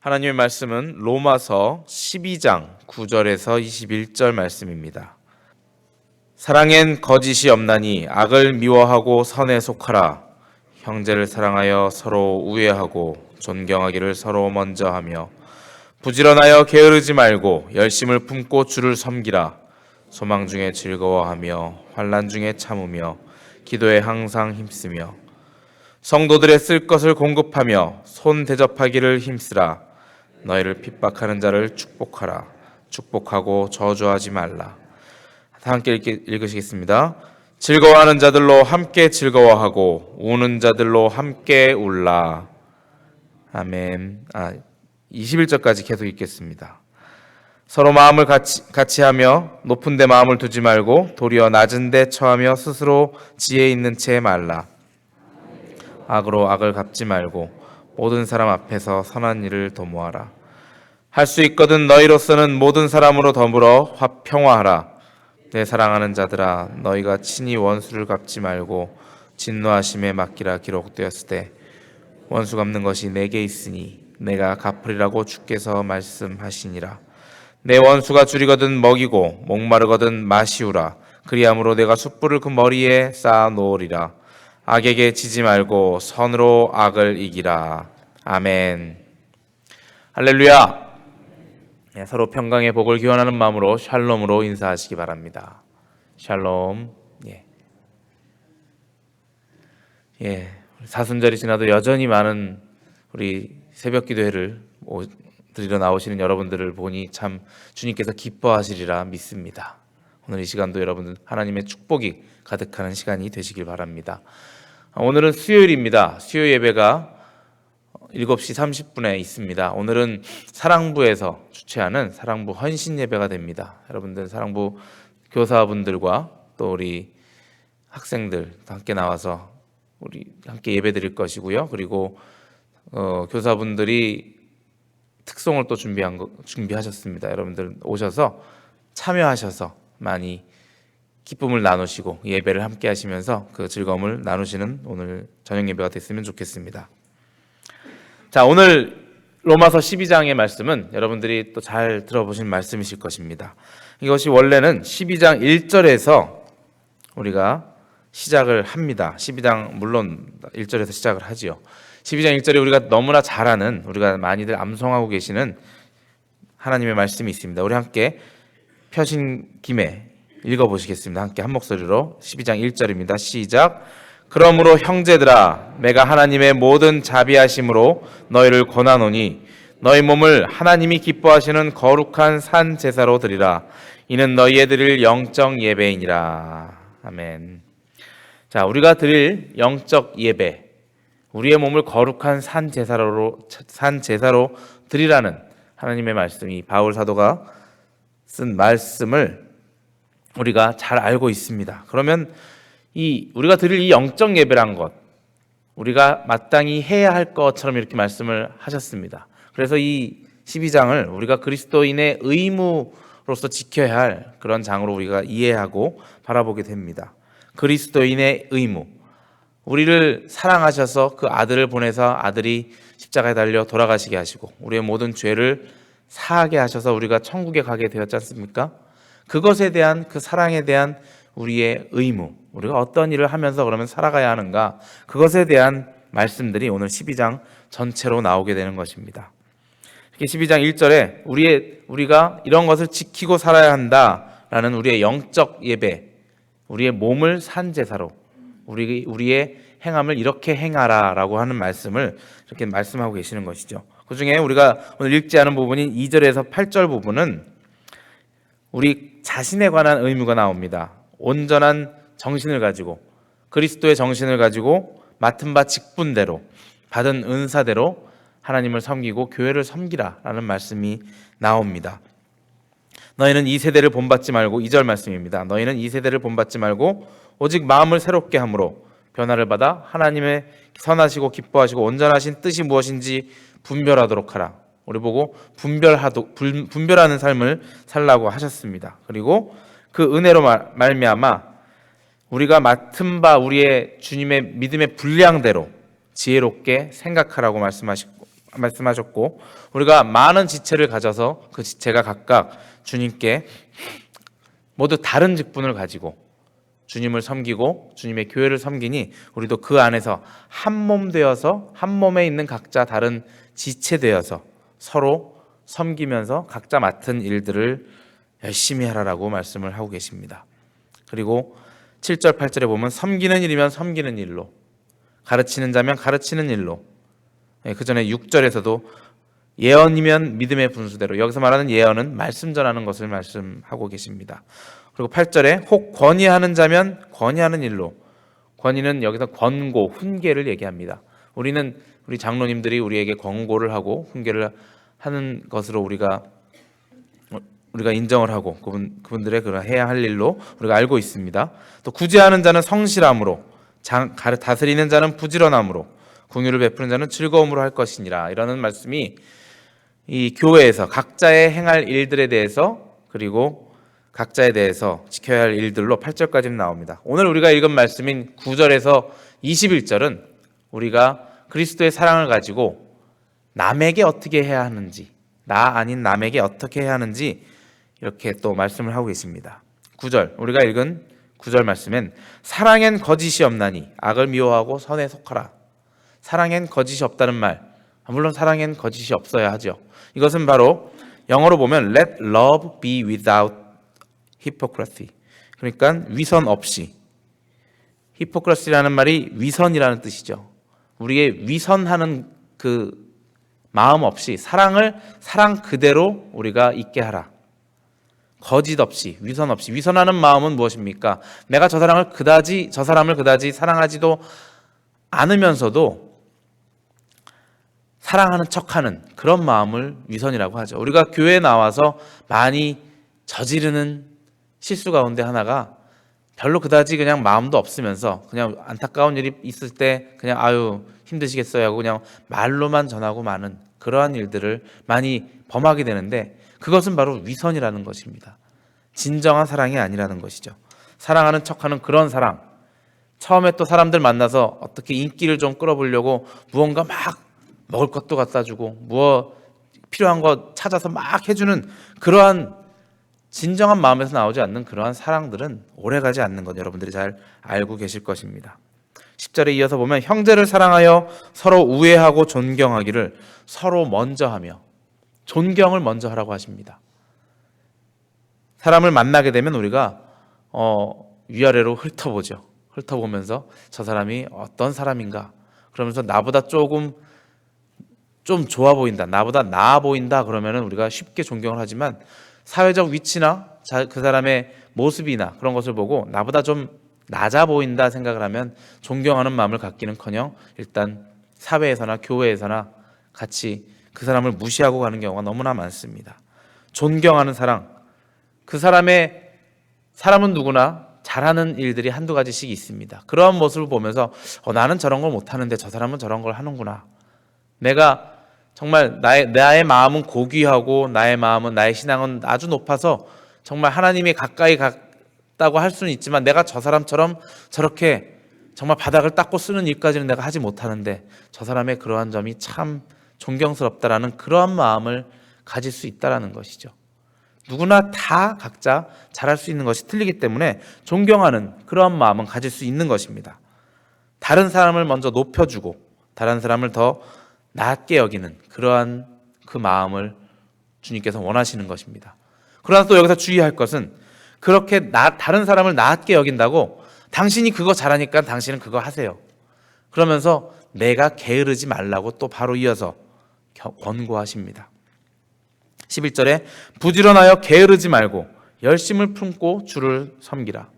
하나님의 말씀은 로마서 12장 9절에서 21절 말씀입니다. 사랑엔 거짓이 없나니 악을 미워하고 선에 속하라. 형제를 사랑하여 서로 우애하고 존경하기를 서로 먼저 하며 부지런하여 게으르지 말고 열심을 품고 주를 섬기라. 소망 중에 즐거워하며 환난 중에 참으며 기도에 항상 힘쓰며 성도들의 쓸 것을 공급하며 손 대접하기를 힘쓰라. 너희를 핍박하는 자를 축복하라. 축복하고 저주하지 말라. 함께 읽으시겠습니다. 즐거워하는 자들로 함께 즐거워하고 우는 자들로 함께 울라. 아멘. 21절까지 계속 읽겠습니다. 서로 마음을 같이 하며 높은 데 마음을 두지 말고 도리어 낮은 데 처하며 스스로 지혜 있는 채 말라. 악으로 악을 갚지 말고 모든 사람 앞에서 선한 일을 도모하라. 할 수 있거든 너희로서는 모든 사람으로 더불어 평화하라. 내 사랑하는 자들아, 너희가 친히 원수를 갚지 말고 진노하심에 맡기라. 기록되었을 때 원수 갚는 것이 내게 있으니 내가 갚으리라고 주께서 말씀하시니라. 내 원수가 줄이거든 먹이고 목마르거든 마시우라. 그리함으로 내가 숯불을 그 머리에 쌓아 놓으리라. 악에게 지지 말고 선으로 악을 이기라. 아멘. 할렐루야. 서로 평강의 복을 기원하는 마음으로 샬롬으로 인사하시기 바랍니다. 샬롬. 사순절이 지나도 여전히 많은 우리 새벽 기도회를 드리러 나오시는 여러분들을 보니 참 주님께서 기뻐하시리라 믿습니다. 오늘 이 시간도 여러분들 하나님의 축복이 가득하는 시간이 되시길 바랍니다. 오늘은 수요일입니다. 수요 예배가 7시 30분에 있습니다. 오늘은 사랑부에서 주최하는 사랑부 헌신 예배가 됩니다. 여러분들 사랑부 교사분들과 또 우리 학생들 함께 나와서 우리 함께 예배 드릴 것이고요. 그리고 교사분들이 특송을 또 준비하셨습니다. 여러분들 오셔서 참여하셔서 많이 기쁨을 나누시고 예배를 함께 하시면서 그 즐거움을 나누시는 오늘 저녁 예배가 됐으면 좋겠습니다. 자, 오늘 로마서 12장의 말씀은 여러분들이 또 잘 들어보신 말씀이실 것입니다. 이것이 원래는 12장 1절에서 우리가 시작을 합니다. 12장 물론 1절에서 시작을 하지요. 12장 1절에 우리가 너무나 잘 아는, 우리가 많이들 암송하고 계시는 하나님의 말씀이 있습니다. 우리 함께 펴신 김에 읽어보시겠습니다. 함께 한 목소리로 12장 1절입니다. 시작. 그러므로 형제들아, 내가 하나님의 모든 자비하심으로 너희를 권하노니 너희 몸을 하나님이 기뻐하시는 거룩한 산 제사로 드리라. 이는 너희의 드릴 영적 예배이니라. 아멘. 자, 우리가 드릴 영적 예배, 우리의 몸을 거룩한 산 제사로 드리라는 하나님의 말씀이 바울 사도가 쓴 말씀을 우리가 잘 알고 있습니다. 그러면 우리가 드릴 이 영적 예배란 것, 우리가 마땅히 해야 할 것처럼 이렇게 말씀을 하셨습니다. 그래서 이 12장을 우리가 그리스도인의 의무로서 지켜야 할 그런 장으로 우리가 이해하고 바라보게 됩니다. 그리스도인의 의무, 우리를 사랑하셔서 그 아들을 보내서 아들이 십자가에 달려 돌아가시게 하시고 우리의 모든 죄를 사하게 하셔서 우리가 천국에 가게 되었지 않습니까? 그것에 대한, 그 사랑에 대한 우리의 의무, 우리가 어떤 일을 하면서 그러면 살아가야 하는가, 그것에 대한 말씀들이 오늘 12장 전체로 나오게 되는 것입니다. 이렇게 12장 1절에 우리가 이런 것을 지키고 살아야 한다라는 우리의 영적 예배, 우리의 몸을 산 제사로, 우리의 행함을 이렇게 행하라라고 하는 말씀을 이렇게 말씀하고 계시는 것이죠. 그 중에 우리가 오늘 읽지 않은 부분인 2절에서 8절 부분은 우리 자신에 관한 의무가 나옵니다. 온전한 정신을 가지고, 그리스도의 정신을 가지고 맡은 바 직분대로, 받은 은사대로 하나님을 섬기고 교회를 섬기라라는 말씀이 나옵니다. 너희는 이 세대를 본받지 말고, 2절 말씀입니다. 너희는 이 세대를 본받지 말고 오직 마음을 새롭게 함으로 변화를 받아 하나님의 선하시고 기뻐하시고 온전하신 뜻이 무엇인지 분별하도록 하라. 우리 보고 분별하는 삶을 살라고 하셨습니다. 그리고 그 은혜로 말미암아 우리가 맡은 바 우리의 주님의 믿음의 분량대로 지혜롭게 생각하라고 말씀하셨고, 우리가 많은 지체를 가져서 그 지체가 각각 주님께 모두 다른 직분을 가지고 주님을 섬기고 주님의 교회를 섬기니 우리도 그 안에서 한 몸 되어서 한 몸에 있는 각자 다른 지체 되어서 서로 섬기면서 각자 맡은 일들을 열심히 하라라고 말씀을 하고 계십니다. 그리고 7절 8절에 보면 섬기는 일이면 섬기는 일로, 가르치는 자면 가르치는 일로, 그 전에 6절에서도 예언이면 믿음의 분수대로, 여기서 말하는 예언은 말씀 전하는 것을 말씀하고 계십니다. 그리고 8절에 혹 권위하는 자면 권위하는 일로, 권위는 여기서 권고, 훈계를 얘기합니다. 우리는 우리 장로님들이 우리에게 권고를 하고 훈계를 하는 것으로 우리가 인정을 하고 그분들의 그런 해야 할 일로 우리가 알고 있습니다. 또 구제하는 자는 성실함으로, 다스리는 자는 부지런함으로, 긍휼을 베푸는 자는 즐거움으로 할 것이니라. 이라는 말씀이 이 교회에서 각자의 행할 일들에 대해서 그리고 각자에 대해서 지켜야 할 일들로 8절까지 나옵니다. 오늘 우리가 읽은 말씀인 9절에서 21절은 우리가 그리스도의 사랑을 가지고 남에게 어떻게 해야 하는지, 나 아닌 남에게 어떻게 해야 하는지 이렇게 또 말씀을 하고 계십니다. 9절, 우리가 읽은 9절 말씀엔 사랑엔 거짓이 없나니 악을 미워하고 선에 속하라. 사랑엔 거짓이 없다는 말, 물론 사랑엔 거짓이 없어야 하죠. 이것은 바로 영어로 보면 Let love be without hypocrisy, 그러니까 위선 없이. 히포크라시라는 말이 위선이라는 뜻이죠. 우리의 위선하는 그 마음 없이 사랑을 사랑 그대로 우리가 있게 하라. 거짓 없이, 위선 없이. 위선하는 마음은 무엇입니까? 내가 저 사람을 그다지 사랑하지도 않으면서도 사랑하는 척하는 그런 마음을 위선이라고 하죠. 우리가 교회에 나와서 많이 저지르는 실수 가운데 하나가 별로 그다지 그냥 마음도 없으면서 그냥 안타까운 일이 있을 때 그냥 아유 힘드시겠어요 하고 그냥 말로만 전하고 마는 그러한 일들을 많이 범하게 되는데, 그것은 바로 위선이라는 것입니다. 진정한 사랑이 아니라는 것이죠. 사랑하는 척하는 그런 사랑, 처음에 또 사람들 만나서 어떻게 인기를 좀 끌어보려고 무언가 막 먹을 것도 갖다 주고 필요한 거 찾아서 막 해주는 그러한 진정한 마음에서 나오지 않는 그러한 사랑들은 오래가지 않는 것 여러분들이 잘 알고 계실 것입니다. 10절에 이어서 보면 형제를 사랑하여 서로 우애하고 존경하기를 서로 먼저 하며, 존경을 먼저 하라고 하십니다. 사람을 만나게 되면 우리가 위아래로 훑어보죠. 훑어보면서 저 사람이 어떤 사람인가, 그러면서 나보다 좀 좋아 보인다, 나보다 나아 보인다 그러면은 우리가 쉽게 존경을 하지만, 사회적 위치나 그 사람의 모습이나 그런 것을 보고 나보다 좀 낮아 보인다 생각을 하면 존경하는 마음을 갖기는커녕 일단 사회에서나 교회에서나 같이 그 사람을 무시하고 가는 경우가 너무나 많습니다. 존경하는 사랑, 그 사람은 누구나 잘하는 일들이 한두 가지씩 있습니다. 그러한 모습을 보면서 나는 저런 걸 못하는데 저 사람은 저런 걸 하는구나. 내가 정말 나의 마음은 고귀하고 나의 신앙은 아주 높아서 정말 하나님이 가까이 갔다고 할 수는 있지만 내가 저 사람처럼 저렇게 정말 바닥을 닦고 쓰는 일까지는 내가 하지 못하는데 저 사람의 그러한 점이 참 존경스럽다라는 그러한 마음을 가질 수 있다라는 것이죠. 누구나 다 각자 잘할 수 있는 것이 틀리기 때문에 존경하는 그러한 마음은 가질 수 있는 것입니다. 다른 사람을 먼저 높여주고 다른 사람을 더 낮게 여기는 그러한 그 마음을 주님께서 원하시는 것입니다. 그러나 또 여기서 주의할 것은 그렇게 다른 사람을 낮게 여긴다고 당신이 그거 잘하니까 당신은 그거 하세요, 그러면서 내가 게으르지 말라고 또 바로 이어서 권고하십니다. 11절에 부지런하여 게으르지 말고 열심을 품고 주를 섬기라.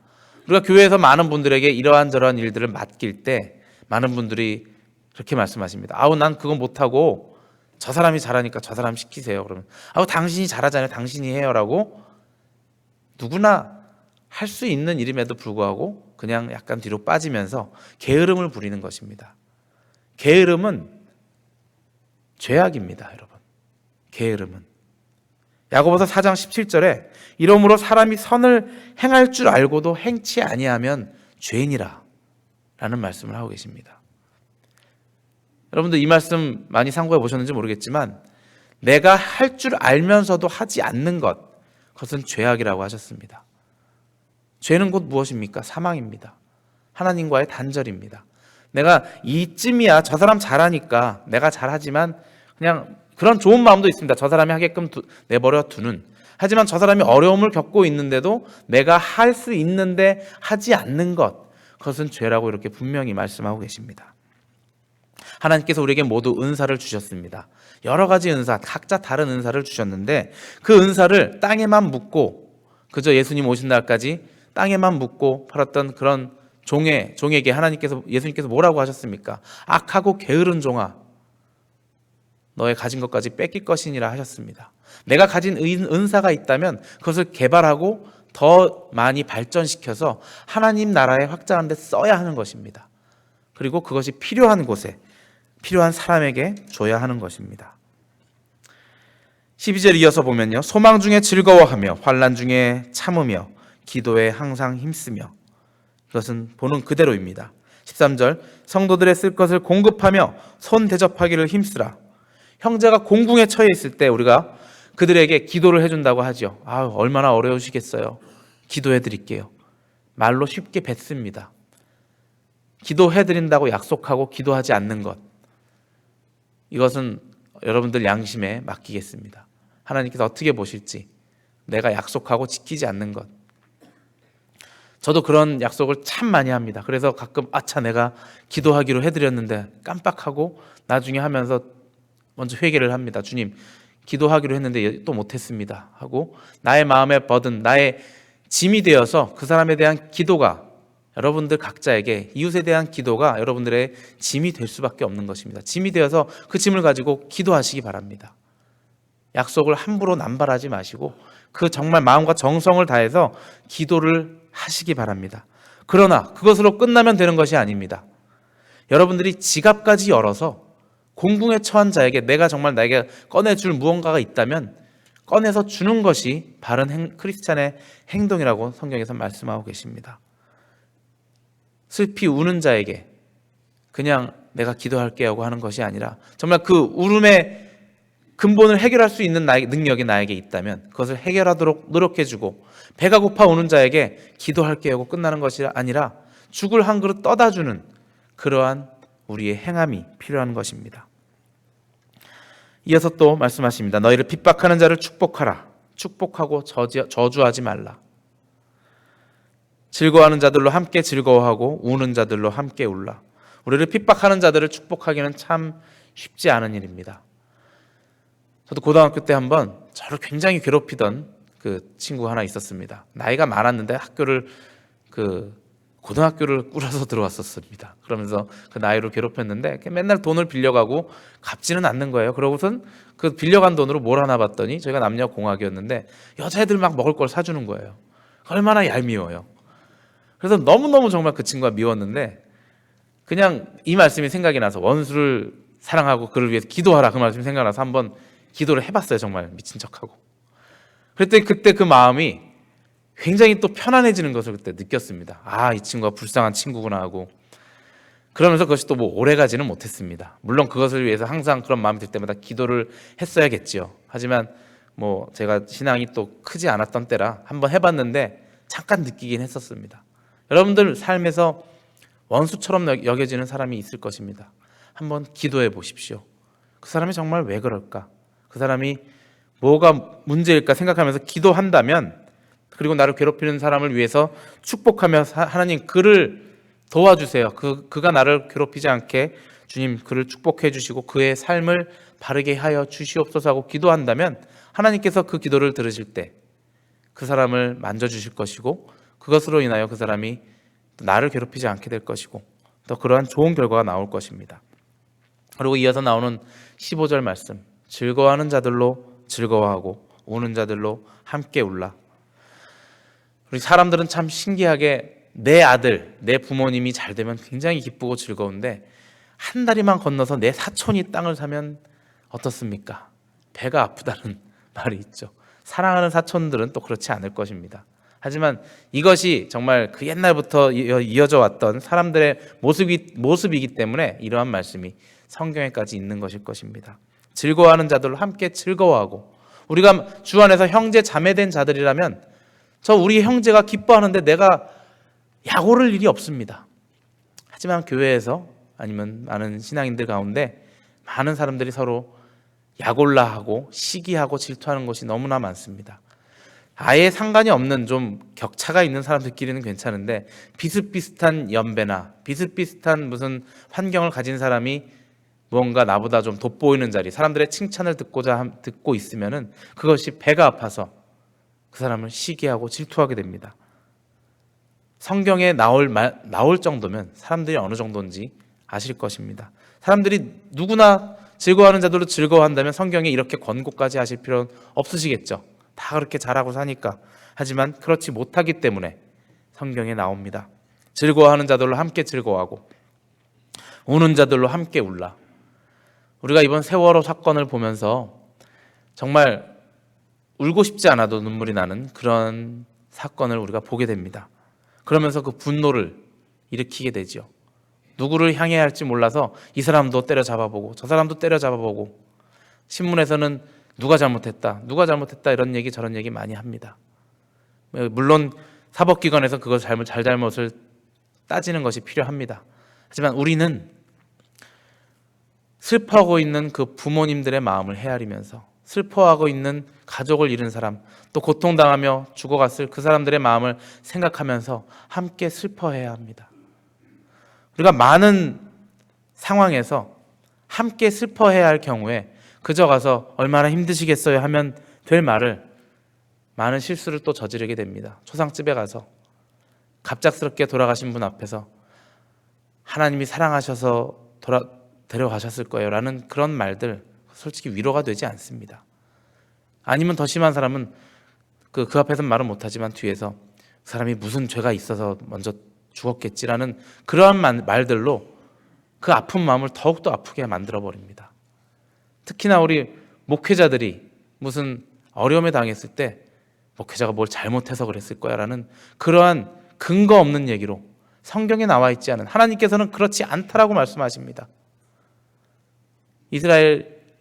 우리가 교회에서 많은 분들에게 이러한 저러한 일들을 맡길 때 많은 분들이 그렇게 말씀하십니다. 난 그거 못하고 저 사람이 잘하니까 저 사람 시키세요. 그러면 당신이 잘하잖아요, 당신이 해요라고 누구나 할 수 있는 일임에도 불구하고 그냥 약간 뒤로 빠지면서 게으름을 부리는 것입니다. 게으름은 죄악입니다, 여러분. 게으름은. 야고보서 4장 17절에 이러므로 사람이 선을 행할 줄 알고도 행치 아니하면 죄인이라 라는 말씀을 하고 계십니다. 여러분들 이 말씀 많이 상고해 보셨는지 모르겠지만 내가 할 줄 알면서도 하지 않는 것, 그것은 죄악이라고 하셨습니다. 죄는 곧 무엇입니까? 사망입니다. 하나님과의 단절입니다. 내가 이쯤이야, 저 사람 잘하니까 내가 잘하지만 그냥 그런 좋은 마음도 있습니다. 저 사람이 하게끔 내버려 두는. 하지만 저 사람이 어려움을 겪고 있는데도 내가 할 수 있는데 하지 않는 것, 그것은 죄라고 이렇게 분명히 말씀하고 계십니다. 하나님께서 우리에게 모두 은사를 주셨습니다. 여러 가지 은사, 각자 다른 은사를 주셨는데 그 은사를 땅에만 묻고 그저 예수님 오신 날까지 땅에만 묻고 팔았던 그런 종에게 예수님께서 뭐라고 하셨습니까? 악하고 게으른 종아, 너의 가진 것까지 뺏길 것이니라 하셨습니다. 내가 가진 은사가 있다면 그것을 개발하고 더 많이 발전시켜서 하나님 나라에 확장하는 데 써야 하는 것입니다. 그리고 그것이 필요한 곳에, 필요한 사람에게 줘야 하는 것입니다. 12절 이어서 보면요, 소망 중에 즐거워하며 환난 중에 참으며 기도에 항상 힘쓰며, 이것은 보는 그대로입니다. 13절 성도들의 쓸 것을 공급하며 손 대접하기를 힘쓰라. 형제가 공궁에 처해 있을 때 우리가 그들에게 기도를 해준다고 하죠. 얼마나 어려우시겠어요. 기도해 드릴게요. 말로 쉽게 뱉습니다. 기도해 드린다고 약속하고 기도하지 않는 것, 이것은 여러분들 양심에 맡기겠습니다. 하나님께서 어떻게 보실지, 내가 약속하고 지키지 않는 것. 저도 그런 약속을 참 많이 합니다. 그래서 가끔 내가 기도하기로 해드렸는데 깜빡하고 나중에 하면서 먼저 회개를 합니다. 주님, 기도하기로 했는데 또 못했습니다 하고, 나의 마음의 버든, 나의 짐이 되어서 그 사람에 대한 기도가, 여러분들 각자에게 이웃에 대한 기도가 여러분들의 짐이 될 수밖에 없는 것입니다. 짐이 되어서 그 짐을 가지고 기도하시기 바랍니다. 약속을 함부로 남발하지 마시고 그 정말 마음과 정성을 다해서 기도를 하시기 바랍니다. 그러나 그것으로 끝나면 되는 것이 아닙니다. 여러분들이 지갑까지 열어서 공궁에 처한 자에게 내가 정말 나에게 꺼내줄 무언가가 있다면 꺼내서 주는 것이 바른 크리스찬의 행동이라고 성경에서 말씀하고 계십니다. 슬피 우는 자에게 그냥 내가 기도할게 하고 하는 것이 아니라 정말 그 울음의 근본을 해결할 수 있는 능력이 나에게 있다면 그것을 해결하도록 노력해주고, 배가 고파 오는 자에게 기도할게 하고 끝나는 것이 아니라 죽을 한 그릇 떠다 주는 그러한 우리의 행함이 필요한 것입니다. 이어서 또 말씀하십니다. 너희를 핍박하는 자를 축복하라. 축복하고 저주하지 말라. 즐거워하는 자들로 함께 즐거워하고 우는 자들로 함께 울라. 우리를 핍박하는 자들을 축복하기는 참 쉽지 않은 일입니다. 저도 고등학교 때 한번 저를 굉장히 괴롭히던 그 친구 하나 있었습니다. 나이가 많았는데 고등학교를 꾸려서 들어왔었습니다. 그러면서 그 나이로 괴롭혔는데 맨날 돈을 빌려가고 갚지는 않는 거예요. 그러고선 그 빌려간 돈으로 뭘 하나 봤더니, 저희가 남녀공학이었는데 여자애들 막 먹을 걸 사주는 거예요. 얼마나 얄미워요. 그래서 너무너무 정말 그 친구가 미웠는데 그냥 이 말씀이 생각이 나서, 원수를 사랑하고 그를 위해서 기도하라, 그 말씀이 생각나서 한번 기도를 해봤어요. 정말 미친 척하고. 그랬더니 그때 그 마음이 굉장히 또 편안해지는 것을 그때 느꼈습니다. 이 친구가 불쌍한 친구구나 하고. 그러면서 그것이 또 오래가지는 못했습니다. 물론 그것을 위해서 항상 그런 마음이 들 때마다 기도를 했어야겠지요. 하지만 제가 신앙이 또 크지 않았던 때라 한번 해봤는데 잠깐 느끼긴 했었습니다. 여러분들 삶에서 원수처럼 여겨지는 사람이 있을 것입니다. 한번 기도해 보십시오. 그 사람이 정말 왜 그럴까? 그 사람이 뭐가 문제일까 생각하면서 기도한다면, 그리고 나를 괴롭히는 사람을 위해서 축복하며 하나님 그를 도와주세요. 그가 나를 괴롭히지 않게 주님 그를 축복해 주시고 그의 삶을 바르게 하여 주시옵소서 하고 기도한다면 하나님께서 그 기도를 들으실 때 그 사람을 만져주실 것이고, 그것으로 인하여 그 사람이 나를 괴롭히지 않게 될 것이고, 또 그러한 좋은 결과가 나올 것입니다. 그리고 이어서 나오는 15절 말씀, 즐거워하는 자들로 즐거워하고 우는 자들로 함께 울라. 우리 사람들은 참 신기하게 내 아들, 내 부모님이 잘 되면 굉장히 기쁘고 즐거운데 한 다리만 건너서 내 사촌이 땅을 사면 어떻습니까? 배가 아프다는 말이 있죠. 사랑하는 사촌들은 또 그렇지 않을 것입니다. 하지만 이것이 정말 그 옛날부터 이어져 왔던 사람들의 모습이기 때문에 이러한 말씀이 성경에까지 있는 것일 것입니다. 즐거워하는 자들로 함께 즐거워하고, 우리가 주 안에서 형제 자매된 자들이라면 우리 형제가 기뻐하는데 내가 약오를 일이 없습니다. 하지만 교회에서 아니면 많은 신앙인들 가운데 많은 사람들이 서로 약올라하고 시기하고 질투하는 것이 너무나 많습니다. 아예 상관이 없는 좀 격차가 있는 사람들끼리는 괜찮은데 비슷비슷한 연배나 비슷비슷한 무슨 환경을 가진 사람이 무언가 나보다 좀 돋보이는 자리, 사람들의 칭찬을 듣고 있으면은 그것이 배가 아파서 그 사람을 시기하고 질투하게 됩니다. 성경에 나올 정도면 사람들이 어느 정도인지 아실 것입니다. 사람들이 누구나 즐거워하는 자들로 즐거워한다면 성경에 이렇게 권고까지 하실 필요는 없으시겠죠. 다 그렇게 잘하고 사니까. 하지만 그렇지 못하기 때문에 성경에 나옵니다. 즐거워하는 자들로 함께 즐거워하고 우는 자들로 함께 울라. 우리가 이번 세월호 사건을 보면서 정말 울고 싶지 않아도 눈물이 나는 그런 사건을 우리가 보게 됩니다. 그러면서 그 분노를 일으키게 되죠. 누구를 향해야 할지 몰라서 이 사람도 때려잡아보고 저 사람도 때려잡아보고, 신문에서는 누가 잘못했다 이런 얘기 저런 얘기 많이 합니다. 물론 사법기관에서 그걸 잘잘못을 따지는 것이 필요합니다. 하지만 우리는 슬퍼하고 있는 그 부모님들의 마음을 헤아리면서, 슬퍼하고 있는 가족을 잃은 사람, 또 고통당하며 죽어갔을 그 사람들의 마음을 생각하면서 함께 슬퍼해야 합니다. 우리가 많은 상황에서 함께 슬퍼해야 할 경우에 그저 가서 얼마나 힘드시겠어요 하면 될 말을, 많은 실수를 또 저지르게 됩니다. 초상집에 가서 갑작스럽게 돌아가신 분 앞에서 하나님이 사랑하셔서 데려가셨을 거예요 라는 그런 말들, 솔직히 위로가 되지 않습니다. 아니면 더 심한 사람은 그 앞에서는 말은 못하지만 뒤에서 그 사람이 무슨 죄가 있어서 먼저 죽었겠지라는 그러한 말들로 그 아픈 마음을 더욱더 아프게 만들어버립니다. 특히나 우리 목회자들이 무슨 어려움에 당했을 때 목회자가 뭘 잘못해서 그랬을 거야 라는 그러한 근거 없는 얘기로, 성경에 나와 있지 않은, 하나님께서는 그렇지 않다라고 말씀하십니다.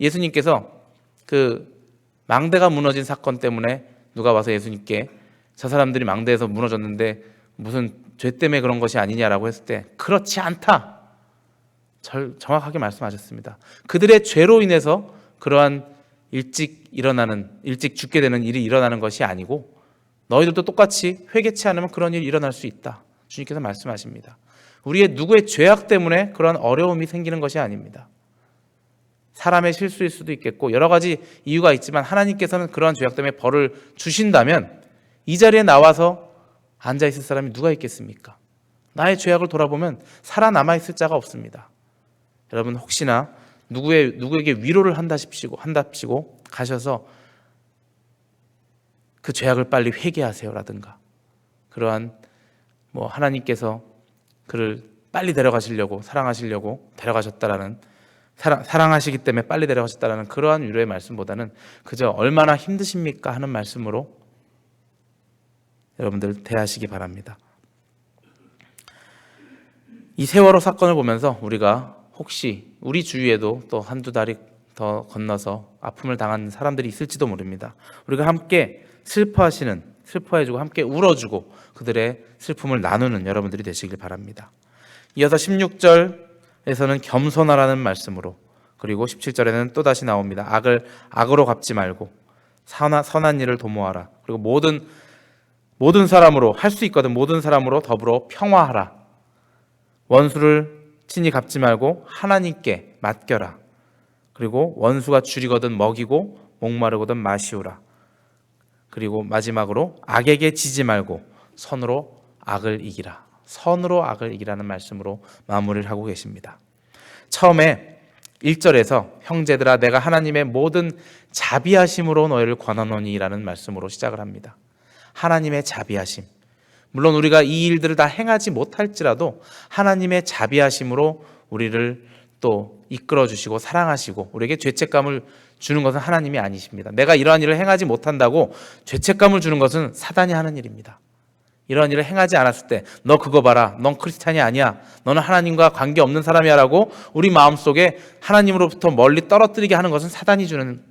예수님께서 그 망대가 무너진 사건 때문에 누가 와서 예수님께 저 사람들이 망대에서 무너졌는데 무슨 죄 때문에 그런 것이 아니냐라고 했을 때 그렇지 않다, 정확하게 말씀하셨습니다. 그들의 죄로 인해서 그러한 일찍 죽게 되는 일이 일어나는 것이 아니고 너희들도 똑같이 회개치 않으면 그런 일이 일어날 수 있다, 주님께서 말씀하십니다. 누구의 죄악 때문에 그런 어려움이 생기는 것이 아닙니다. 사람의 실수일 수도 있겠고 여러 가지 이유가 있지만 하나님께서는 그러한 죄악 때문에 벌을 주신다면 이 자리에 나와서 앉아있을 사람이 누가 있겠습니까? 나의 죄악을 돌아보면 살아남아있을 자가 없습니다. 여러분, 혹시나 누구에게 위로를 한답시고 가셔서 그 죄악을 빨리 회개하세요라든가, 그러한 하나님께서 그를 빨리 데려가시려고 사랑하시려고 데려가셨다라는, 사랑하시기 때문에 빨리 데려가셨다라는 그러한 위로의 말씀보다는 그저 얼마나 힘드십니까 하는 말씀으로 여러분들 대하시기 바랍니다. 이 세월호 사건을 보면서 우리가 혹시 우리 주위에도 또 한두 다리 더 건너서 아픔을 당한 사람들이 있을지도 모릅니다. 우리가 함께 슬퍼해주고 함께 울어주고 그들의 슬픔을 나누는 여러분들이 되시길 바랍니다. 이어서 16절에서는 겸손하라는 말씀으로, 그리고 17절에는 또다시 나옵니다. 악을 악으로 갚지 말고 선한 일을 도모하라. 그리고 모든 사람으로, 할 수 있거든 모든 사람으로 더불어 평화하라. 원수를 친히 갚지 말고 하나님께 맡겨라. 그리고 원수가 줄이거든 먹이고 목마르거든 마시우라. 그리고 마지막으로 악에게 지지 말고 선으로 악을 이기라. 선으로 악을 이기라는 말씀으로 마무리를 하고 계십니다. 처음에 1절에서 형제들아 내가 하나님의 모든 자비하심으로 너희를 권하노니라는 말씀으로 시작을 합니다. 하나님의 자비하심, 물론 우리가 이 일들을 다 행하지 못할지라도 하나님의 자비하심으로 우리를 또 이끌어 주시고 사랑하시고 우리에게 죄책감을 주는 것은 하나님이 아니십니다. 내가 이러한 일을 행하지 못한다고 죄책감을 주는 것은 사단이 하는 일입니다. 이런 일을 행하지 않았을 때 너 그거 봐라, 넌 크리스찬이 아니야, 너는 하나님과 관계없는 사람이야 라고 우리 마음속에 하나님으로부터 멀리 떨어뜨리게 하는 것은 사단이 주는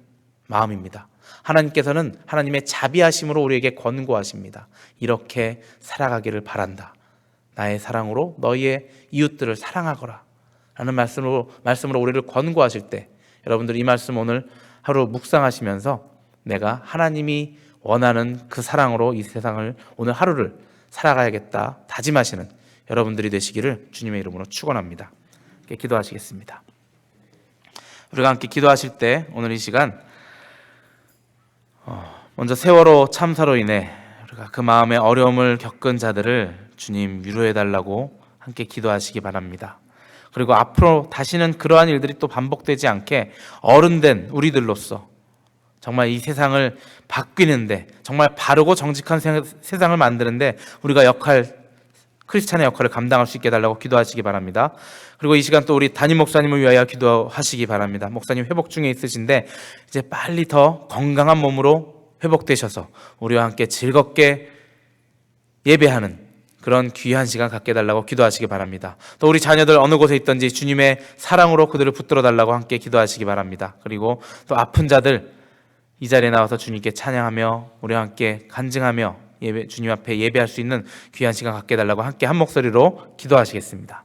마음입니다. 하나님께서는 하나님의 자비하심으로 우리에게 권고하십니다. 이렇게 살아가기를 바란다. 나의 사랑으로 너희의 이웃들을 사랑하거라 라는 말씀으로 우리를 권고하실 때, 여러분들 이 말씀 오늘 하루 묵상하시면서 내가 하나님이 원하는 그 사랑으로 이 세상을, 오늘 하루를 살아가야겠다 다짐하시는 여러분들이 되시기를 주님의 이름으로 축원합니다. 기도하시겠습니다. 우리가 함께 기도하실 때 오늘 이 시간 먼저 세월호 참사로 인해 우리가 그 마음의 어려움을 겪은 자들을 주님 위로해달라고 함께 기도하시기 바랍니다. 그리고 앞으로 다시는 그러한 일들이 또 반복되지 않게 어른된 우리들로서 정말 이 세상을 바뀌는데, 정말 바르고 정직한 세상을 만드는데 우리가 크리스찬의 역할을 감당할 수 있게 해달라고 기도하시기 바랍니다. 그리고 이 시간 또 우리 담임 목사님을 위하여 기도하시기 바랍니다. 목사님 회복 중에 있으신데 이제 빨리 더 건강한 몸으로 회복되셔서 우리와 함께 즐겁게 예배하는 그런 귀한 시간 갖게 해달라고 기도하시기 바랍니다. 또 우리 자녀들 어느 곳에 있든지 주님의 사랑으로 그들을 붙들어 달라고 함께 기도하시기 바랍니다. 그리고 또 아픈 자들 이 자리에 나와서 주님께 찬양하며 우리와 함께 간증하며 주님 앞에 예배할 수 있는 귀한 시간 갖게 해달라고 함께 한 목소리로 기도하시겠습니다.